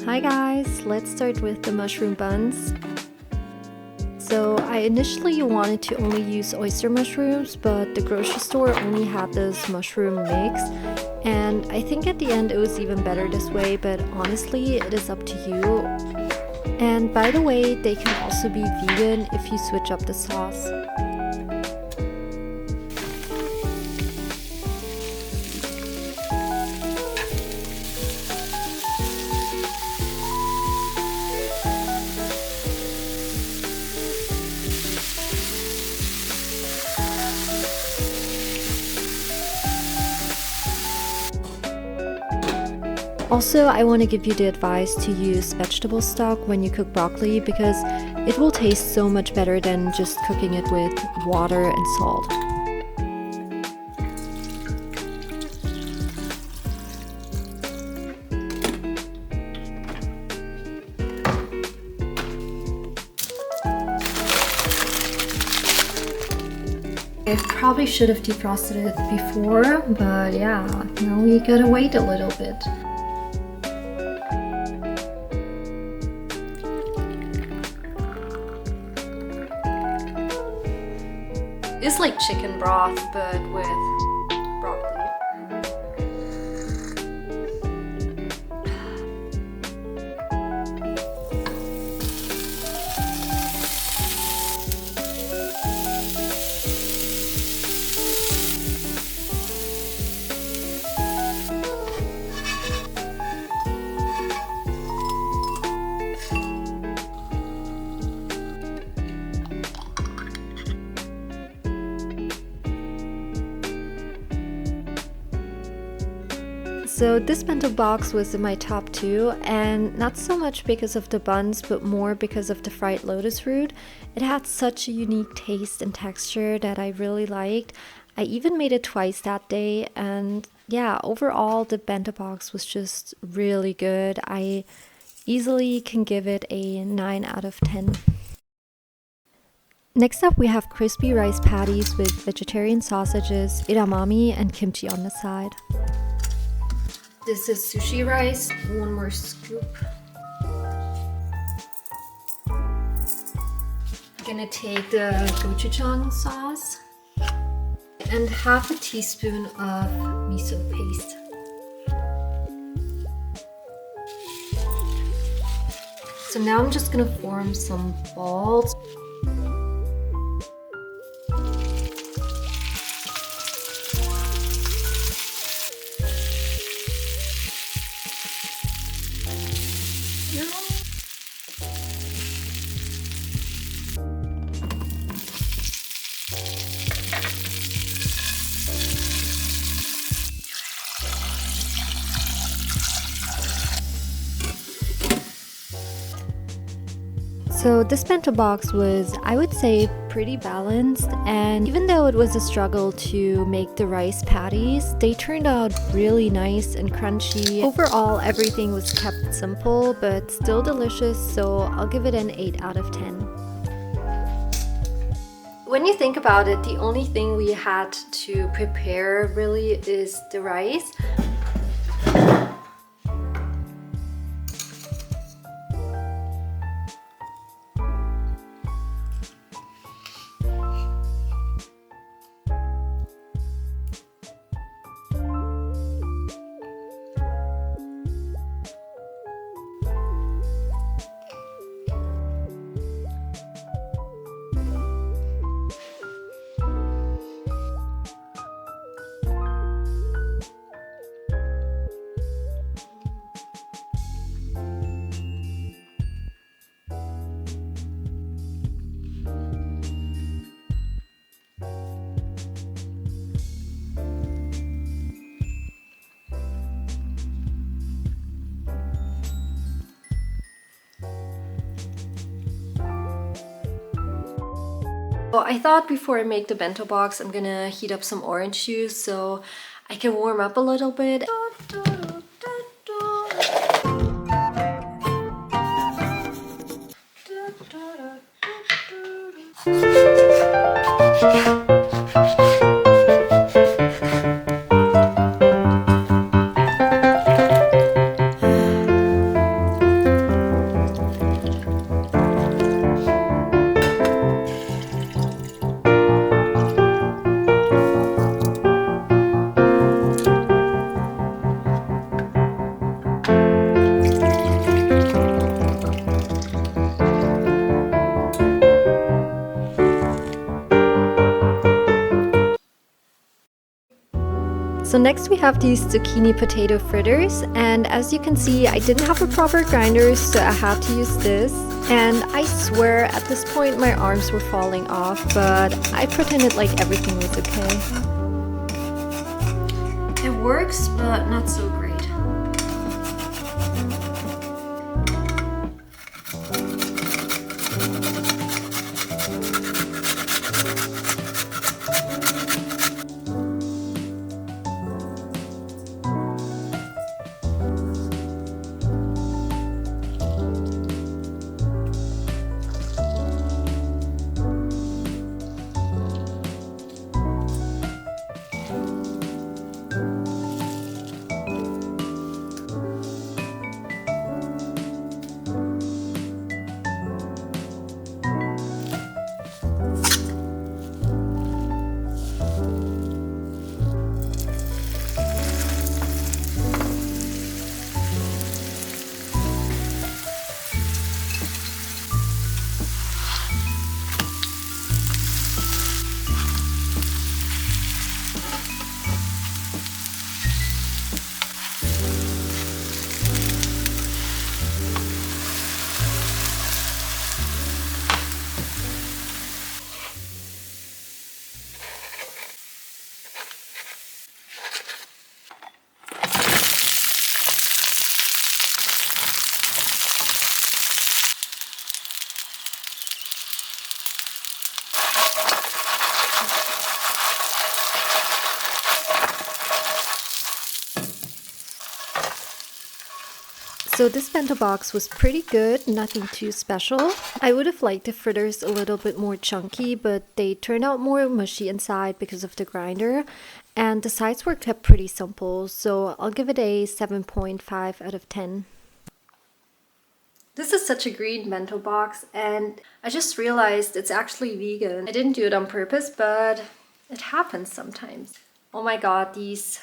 Hi guys, let's start with the mushroom buns. So I initially wanted to only use oyster mushrooms, but the grocery store only had this mushroom mix, and I think at the end it was even better this way, but honestly it is up to you. And by the way, they can also be vegan if you switch up the sauce. Also, I want to give you the advice to use vegetable stock when you cook broccoli because it will taste so much better than just cooking it with water and salt. I probably should have defrosted it before, but yeah, now we gotta wait a little bit. It's like chicken broth, but with broccoli. So this bento box was in my top 2, and not so much because of the buns, but more because of the fried lotus root. It had such a unique taste and texture that I really liked. I even made it twice that day, and yeah, overall the bento box was just really good. I easily can give it a 9 out of 10. Next up we have crispy rice patties with vegetarian sausages, edamame, and kimchi on the side. This is sushi rice, one more scoop. I'm gonna take the gochujang sauce and half a teaspoon of miso paste. So now I'm just gonna form some balls. So this bento box was, I would say, pretty balanced, and even though it was a struggle to make the rice patties, they turned out really nice and crunchy. Overall, everything was kept simple but still delicious, so I'll give it an 8 out of 10. When you think about it, the only thing we had to prepare really is the rice. Well, I thought before I make the bento box, I'm gonna heat up some orange juice so I can warm up a little bit. So next we have these zucchini potato fritters, and as you can see I didn't have a proper grinder, so I had to use this. And I swear at this point my arms were falling off, but I pretended like everything was okay. It works, but not so great. So this bento box was pretty good, nothing too special. I would have liked the fritters a little bit more chunky, but they turned out more mushy inside because of the grinder. And the sides were kept pretty simple, so I'll give it a 7.5 out of 10. This is such a green bento box, and I just realized it's actually vegan. I didn't do it on purpose, but it happens sometimes. Oh my god, these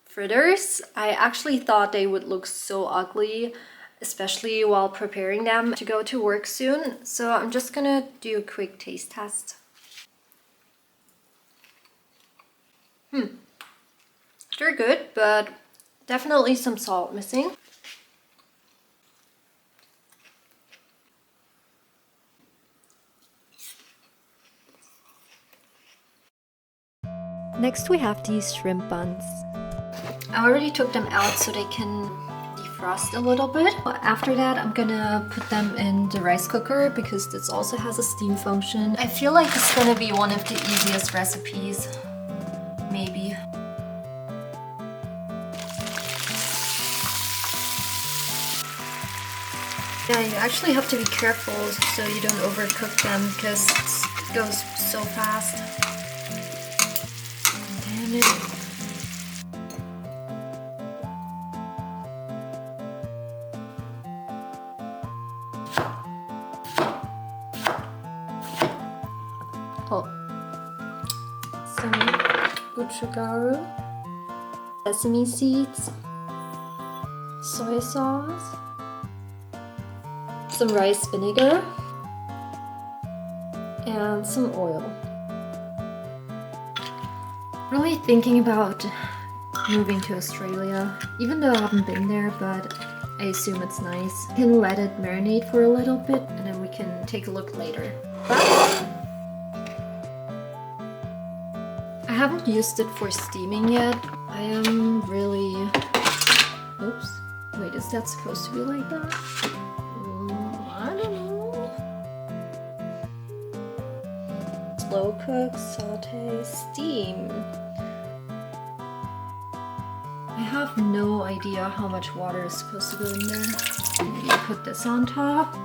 fritters, I actually thought they would look so ugly, especially while preparing them to go to work soon. So I'm just gonna do a quick taste test. They're good, but definitely some salt missing. Next we have these shrimp buns. I already took them out so they can defrost a little bit. After that I'm gonna put them in the rice cooker because this also has a steam function. I feel like it's gonna be one of the easiest recipes, maybe. Yeah, you actually have to be careful so you don't overcook them because it goes so fast. Damn it. Oh, some gochugaru, sesame seeds, soy sauce, some rice vinegar, and some oil. Really thinking about moving to Australia, even though I haven't been there, but I assume it's nice. I can let it marinate for a little bit and then we can take a look later. I haven't used it for steaming yet. I am really... Oops. Wait, is that supposed to be like that? I don't know. Slow cook, saute, steam. I have no idea how much water is supposed to go in there. Maybe put this on top.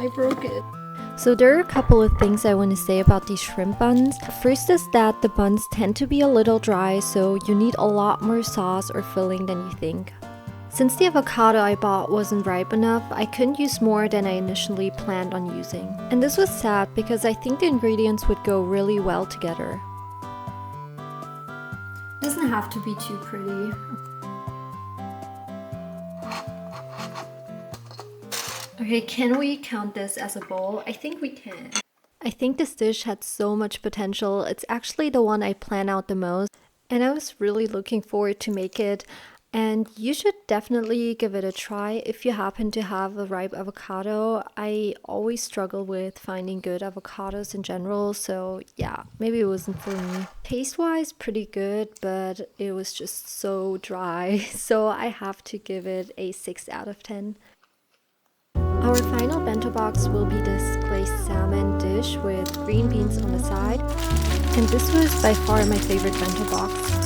I broke it. So there are a couple of things I want to say about these shrimp buns. First is that the buns tend to be a little dry, so you need a lot more sauce or filling than you think. Since the avocado I bought wasn't ripe enough, I couldn't use more than I initially planned on using. And this was sad because I think the ingredients would go really well together. It doesn't have to be too pretty. Okay, can we count this as a bowl? I think we can. I think this dish had so much potential. It's actually the one I plan out the most, and I was really looking forward to make it. And you should definitely give it a try if you happen to have a ripe avocado. I always struggle with finding good avocados in general, so yeah, maybe it wasn't for me. Taste-wise, pretty good, but it was just so dry, so I have to give it a 6 out of 10. Our final bento box will be this glazed salmon dish with green beans on the side, and this was by far my favorite bento box.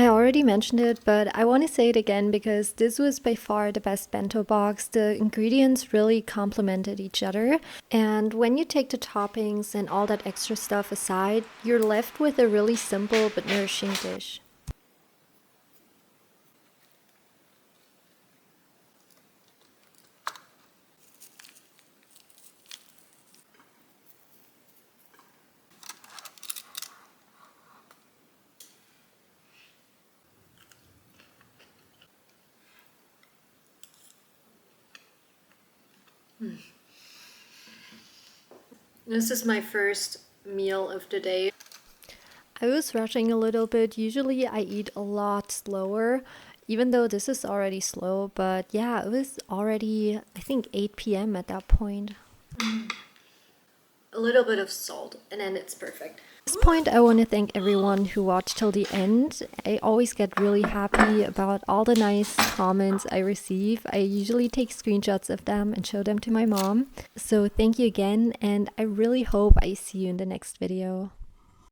I already mentioned it, but I want to say it again because this was by far the best bento box. The ingredients really complemented each other. And when you take the toppings and all that extra stuff aside, you're left with a really simple but nourishing dish. This is my first meal of the day. I was rushing a little bit. Usually I eat a lot slower, even though this is already slow. But yeah, it was already, I think, 8 p.m. at that point. A little bit of salt, and then it's perfect. At this point, I want to thank everyone who watched till the end. I always get really happy about all the nice comments I receive. I usually take screenshots of them and show them to my mom. So thank you again, and I really hope I see you in the next video.